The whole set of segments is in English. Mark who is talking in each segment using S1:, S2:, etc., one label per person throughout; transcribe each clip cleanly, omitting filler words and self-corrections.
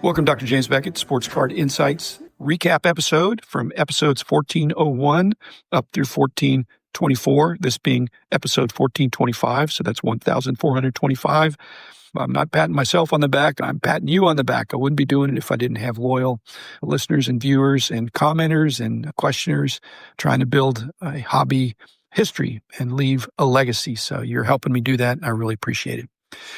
S1: Welcome, Dr. James Beckett, Sports Card Insights recap episode from episodes 1401 up through 1424, this being episode 1425, so that's 1,425. I'm not patting myself on the back. I'm patting you on the back. I wouldn't be doing it if I didn't have loyal listeners and viewers and commenters and questioners trying to build a hobby history and leave a legacy. So you're helping me do that, and I really appreciate it.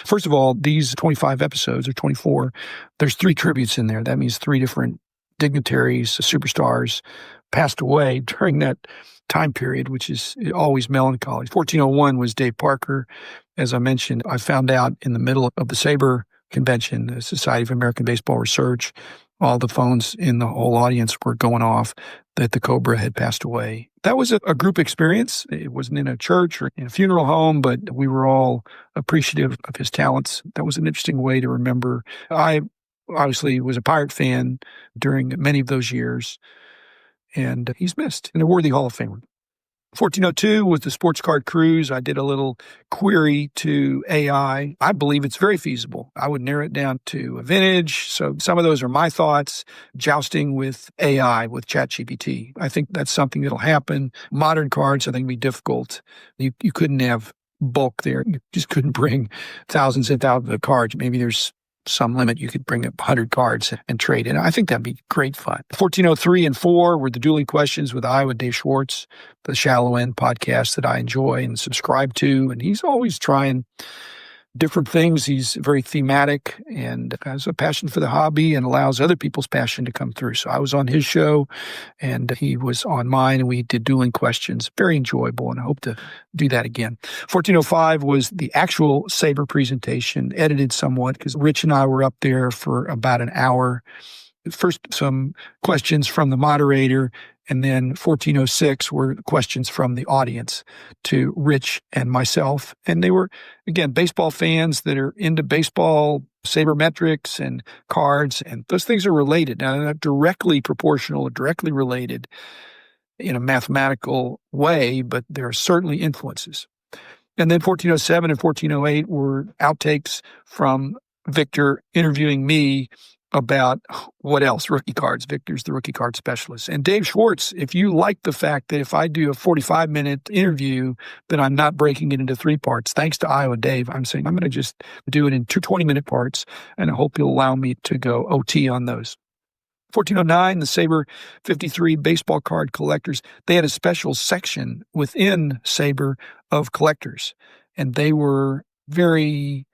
S1: First of all, these 25 episodes, or 24, there's 3 tributes in there. That means 3 different dignitaries, superstars, passed away during that time period, which is always melancholy. 1401 was Dave Parker. As I mentioned, I found out in the middle of the SABR convention, the Society of American Baseball Research, all the phones in the whole audience were going off that the Cobra had passed away. That was a group experience. It wasn't in a church or in a funeral home, but we were all appreciative of his talents. That was an interesting way to remember. I obviously was a Pirate fan during many of those years, and he's missed, and a worthy Hall of Famer. 1402 was the sports card cruise. I did a little query to AI. I believe it's very feasible. I would narrow it down to a vintage. So some of those are my thoughts. Jousting with AI, with ChatGPT. I think that's something that'll happen. Modern cards, I think, will be difficult. You couldn't have bulk there. You just couldn't bring thousands and thousands of cards. Maybe there's some limit. You could bring up 100 cards and trade. And I think that'd be great fun. 1403 and 4 were the dueling questions with Iowa Dave Schwartz, the Shallow End podcast that I enjoy and subscribe to. And he's always trying different things. He's very thematic and has a passion for the hobby and allows other people's passion to come through. So I was on his show and he was on mine, and we did dueling questions. Very enjoyable, and I hope to do that again. 1405 was the actual SABR presentation, edited somewhat because Rich and I were up there for about an hour. First, some questions from the moderator, and then 1406 were questions from the audience to Rich and myself. And they were, again, baseball fans that are into baseball, sabermetrics and cards, and those things are related. Now, they're not directly proportional or directly related in a mathematical way, but there are certainly influences. And then 1407 and 1408 were outtakes from Victor interviewing me about what else? Rookie cards. Victor's the rookie card specialist. And Dave Schwartz, if you like the fact that if I do a 45-minute interview, then I'm not breaking it into 3 parts, thanks to Iowa Dave, I'm saying I'm going to just do it in 2 20-minute parts, and I hope you'll allow me to go OT on those. 1409, the SABR 53 baseball card collectors, they had a special section within SABR of collectors, and they were very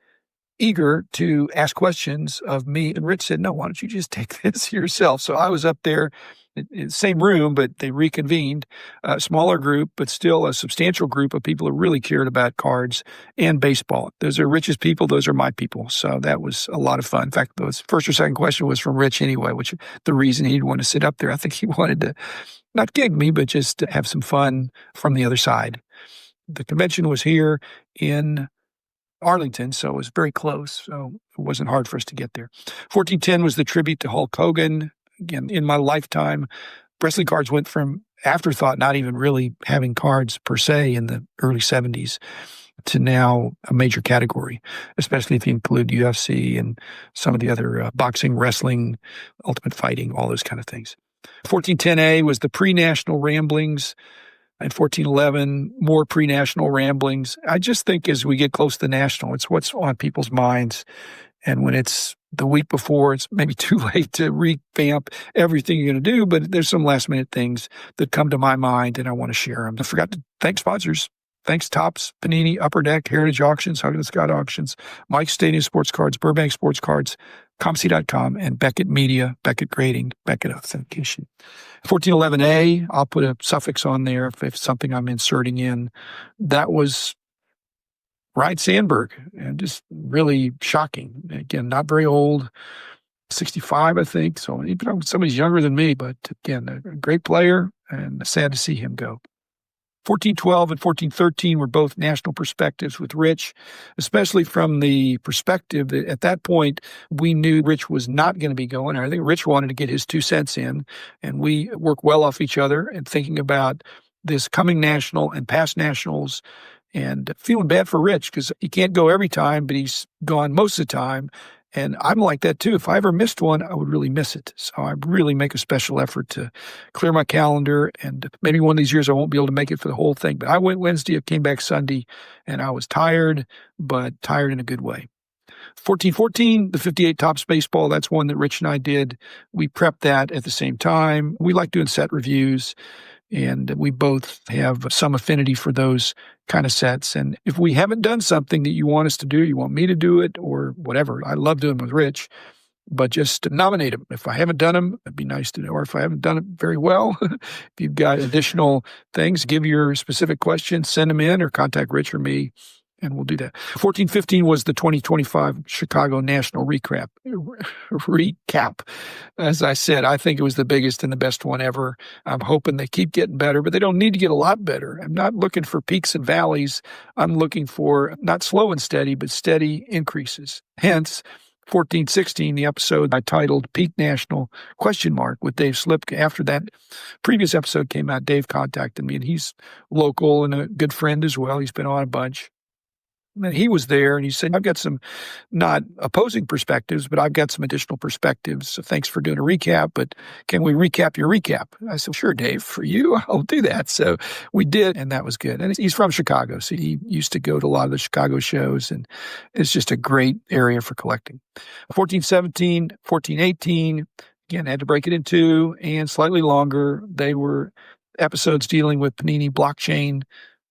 S1: eager to ask questions of me. And Rich said, no, why don't you just take this yourself? So I was up there in the same room, but they reconvened, a smaller group, but still a substantial group of people who really cared about cards and baseball. Those are Rich's people. Those are my people. So that was a lot of fun. In fact, the first or second question was from Rich anyway, which the reason he'd want to sit up there, I think he wanted to not gig me, but just to have some fun from the other side. The convention was here in Arlington, so it was very close, so it wasn't hard for us to get there. 1410 was the tribute to Hulk Hogan. Again, in my lifetime, wrestling cards went from afterthought, not even really having cards per se in the early 70s, to now a major category, especially if you include UFC and some of the other boxing, wrestling, ultimate fighting, all those kind of things. 1410A was the pre-national ramblings. And 1411, more pre-national ramblings. I just think as we get close to national, it's what's on people's minds. And when it's the week before, it's maybe too late to revamp everything you're going to do, but there's some last minute things that come to my mind and I want to share them. I forgot to thank sponsors. Thanks, Topps, Panini, Upper Deck, Heritage Auctions, Hug the Scott Auctions, Mike Stadium Sports Cards, Burbank Sports Cards, ComC.com, and Beckett Media, Beckett Grading, Beckett Authentication. 1411A, I'll put a suffix on there if it's something I'm inserting in. That was Ryan Sandberg, and just really shocking. Again, not very old, 65, I think. So somebody's younger than me, but again, a great player, and sad to see him go. 1412 and 1413 were both national perspectives with Rich, especially from the perspective that at that point we knew Rich was not going to be going. I think Rich wanted to get his 2 cents in, and we work well off each other and thinking about this coming national and past nationals, and feeling bad for Rich because he can't go every time, but he's gone most of the time. And I'm like that too. If I ever missed one, I would really miss it. So I really make a special effort to clear my calendar. And maybe one of these years I won't be able to make it for the whole thing. But I went Wednesday, I came back Sunday, and I was tired, but tired in a good way. 1414, the 58 Topps baseball, that's one that Rich and I did. We prepped that at the same time. We like doing set reviews, and we both have some affinity for those kind of sets. And if we haven't done something that you want us to do, you want me to do it or whatever, I love doing them with Rich, but just nominate them. If I haven't done them, it'd be nice to know. Or if I haven't done it very well, if you've got additional things, give your specific questions, send them in or contact Rich or me, and we'll do that. 1415 was the 2025 Chicago National Recap. As I said, I think it was the biggest and the best one ever. I'm hoping they keep getting better, but they don't need to get a lot better. I'm not looking for peaks and valleys. I'm looking for not slow and steady, but steady increases. Hence, 1416, the episode I titled Peak National ? With Dave Slipka. After that previous episode came out, Dave contacted me, and he's local and a good friend as well. He's been on a bunch. And he was there, and he said, I've got some not opposing perspectives, but I've got some additional perspectives. So thanks for doing a recap, but can we recap your recap? I said, sure, Dave, for you, I'll do that. So we did, and that was good. And he's from Chicago, so he used to go to a lot of the Chicago shows, and it's just a great area for collecting. 1417, 1418, again, I had to break it in two, and slightly longer. They were episodes dealing with Panini blockchain,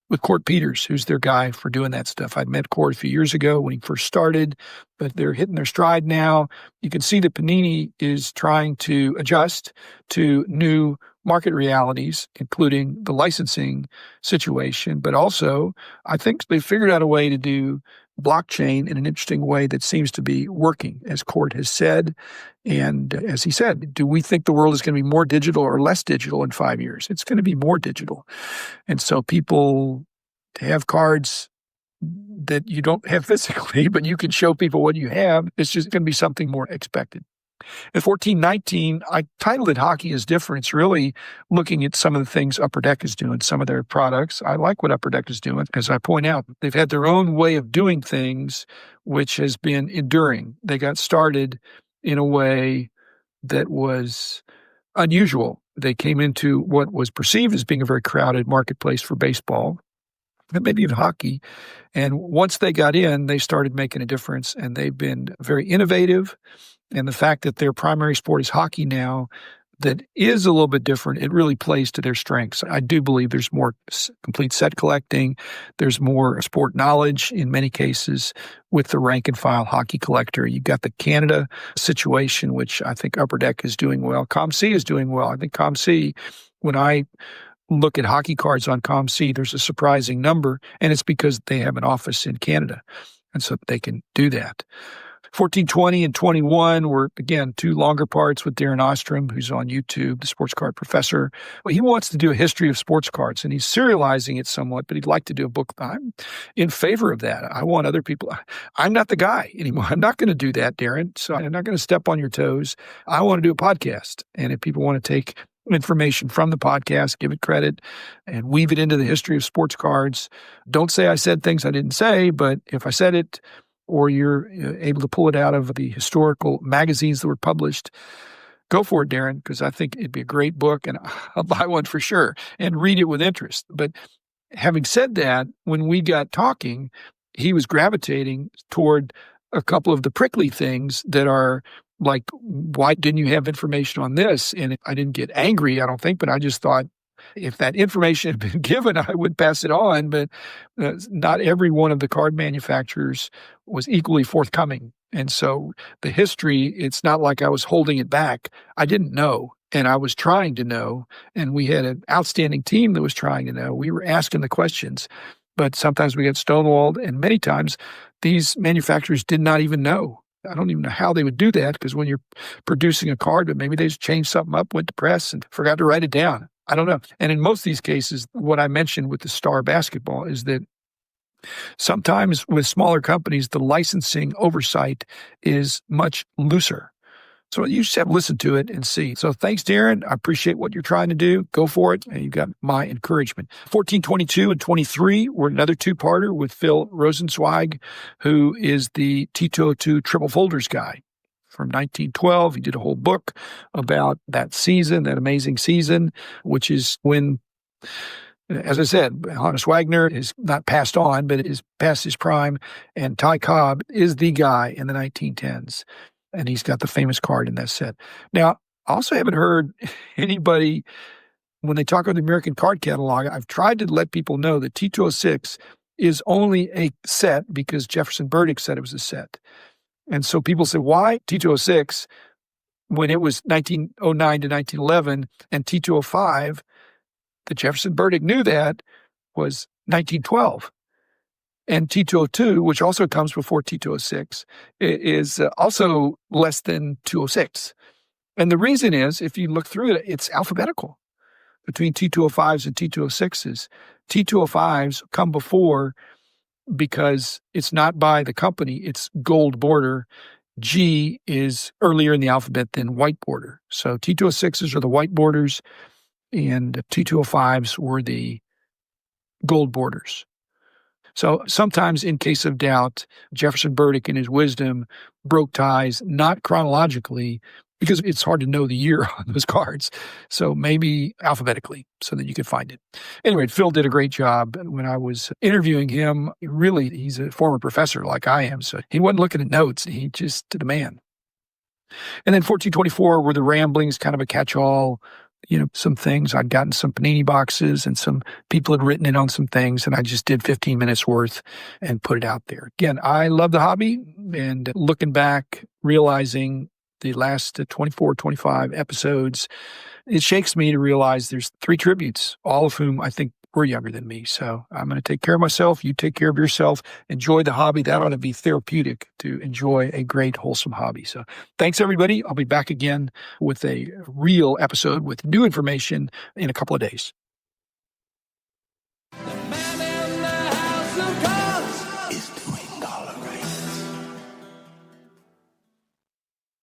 S1: with Court Peters, who's their guy for doing that stuff. I'd met Court a few years ago when he first started, but they're hitting their stride now. You can see that Panini is trying to adjust to new market realities, including the licensing situation. But also, I think they figured out a way to do blockchain in an interesting way that seems to be working, as Court has said. And as he said, do we think the world is going to be more digital or less digital in 5 years? It's going to be more digital. And so people have cards that you don't have physically, but you can show people what you have. It's just going to be something more expected. In 1419, I titled it Hockey is Different. It's really looking at some of the things Upper Deck is doing, some of their products. I like what Upper Deck is doing. As I point out, they've had their own way of doing things, which has been enduring. They got started in a way that was unusual. They came into what was perceived as being a very crowded marketplace for baseball, and maybe even hockey. And once they got in, they started making a difference, and they've been very innovative. And the fact that their primary sport is hockey now, that is a little bit different, it really plays to their strengths. I do believe there's more complete set collecting. There's more sport knowledge in many cases with the rank and file hockey collector. You've got the Canada situation, which I think Upper Deck is doing well. ComC is doing well. I think ComC, when I look at hockey cards on ComC, there's a surprising number, and it's because they have an office in Canada, and so they can do that. 1420 and 21 were, again, two longer parts with Darren Ostrom, who's on YouTube, the sports card professor. Well, he wants to do a history of sports cards, and he's serializing it somewhat, but he'd like to do a book. I'm in favor of that. I want other people. I'm not the guy anymore. I'm not going to do that, Darren, so I'm not going to step on your toes. I want to do a podcast, and if people want to take information from the podcast, give it credit, and weave it into the history of sports cards, don't say I said things I didn't say, but if I said it, or you're able to pull it out of the historical magazines that were published, go for it, Darren, because I think it'd be a great book, and I'll buy one for sure and read it with interest. But having said that, when we got talking, he was gravitating toward a couple of the prickly things that are like, why didn't you have information on this? And I didn't get angry, I don't think, but I just thought, if that information had been given, I would pass it on, but not every one of the card manufacturers was equally forthcoming. And so the history, it's not like I was holding it back. I didn't know, and I was trying to know, and we had an outstanding team that was trying to know. We were asking the questions, but sometimes we got stonewalled, and many times these manufacturers did not even know. I don't even know how they would do that, because when you're producing a card, but maybe they just changed something up, went to press, and forgot to write it down. I don't know. And in most of these cases, what I mentioned with the Star Basketball is that sometimes with smaller companies, the licensing oversight is much looser. So you just have to listen to it and see. So thanks, Darren. I appreciate what you're trying to do. Go for it. And you got my encouragement. 1422 and 23 were another two-parter with Phil Rosenzweig, who is the T202 triple folders guy. From 1912, he did a whole book about that season, that amazing season, which is when, as I said, Hannes Wagner is not passed on, but is past his prime, and Ty Cobb is the guy in the 1910s. And he's got the famous card in that set. Now, I also haven't heard anybody, when they talk about the American card catalog, I've tried to let people know that T206 is only a set because Jefferson Burdick said it was a set. And so people say, why T206 when it was 1909 to 1911, and T205, that Jefferson Burdick knew that, was 1912. And T202, which also comes before T206, is also less than 206. And the reason is, if you look through it, it's alphabetical between T205s and T206s. T205s come before because it's not by the company, it's gold border. G is earlier in the alphabet than white border. So T206s are the white borders, and T205s were the gold borders. So sometimes, in case of doubt, Jefferson Burdick, in his wisdom, broke ties, not chronologically, because it's hard to know the year on those cards. So maybe alphabetically, so that you could find it. Anyway, Phil did a great job when I was interviewing him. Really, he's a former professor like I am, so he wasn't looking at notes. He just did a man. And then 1424 were the ramblings, kind of a catch-all, some things. I'd gotten some Panini boxes and some people had written in on some things, and I just did 15 minutes worth and put it out there. Again, I love the hobby, and looking back, realizing the last 24, 25 episodes, it shakes me to realize there's 3 tributes, all of whom I think were younger than me. So I'm going to take care of myself. You take care of yourself. Enjoy the hobby. That ought to be therapeutic to enjoy a great, wholesome hobby. So thanks, everybody. I'll be back again with a real episode with new information in a couple of days.